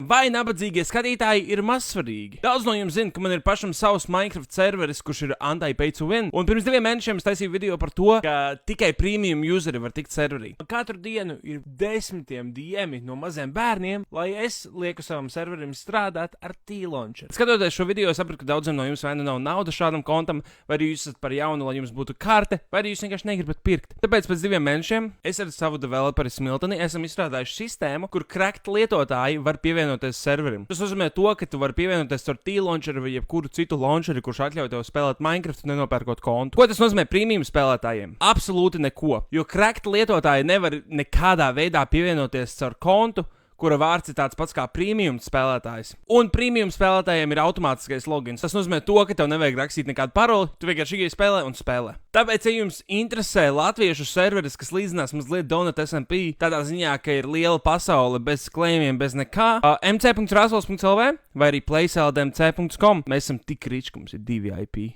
vai nabadzīgie skatītāji ir mazsvarīgi. Daudz no jums zina, ka man ir pašam savs Minecraft serveris, kurš ir anti-pay-to-win, un pirms 2 mēnešiem es taisīju video par to, ka tikai premium useri var tikt serverī. Katru dienu ir desmitiem diemi no maziem bērniem, lai es lieku savam serverim strādāt ar T-Launcher. Skatoties šo video, sapratu, ka daudziem no jums vai nu nav nauda šādam kontam, vai arī jūs esat par jaunu, lai jums būtu karte, vai arī jūs vienkārši negribat pirkt. Tāpēc pēc 2 mēnešiem es ar savu developeri Smilteni esam izstrādājuši sistēmu, kur cracked lietotāji var pievienoties serverim. Tas nozīmē to, ka tu vari pievienoties ar T-Launcheru vai jebkuru citu launcheri, kurš atļauj tev spēlēt Minecraft, nenopērkot kontu. Ko tas nozīmē premium spēlētājiem? Absolūti neko, jo cracked lietotāji nevar nekādā veidā pievienoties ar kontu, kura vārds ir tāds pats kā premium spēlētājs. Un premium spēlētājiem ir automātiskais logins. Tas nozīmē to, ka tev nevajag rakstīt nekādu paroli, tu vienkārši iegāji spēlē un spēlē. Tāpēc, ja jums interesē latviešu serveris, kas līdzinās mazliet Donut SMP, tādā ziņā, ka ir liela pasaule bez klējumiem, bez nekā, mc.rasvals.lv vai arī playsldmc.com, mēs esam tik riči, ka mums ir 2 IP.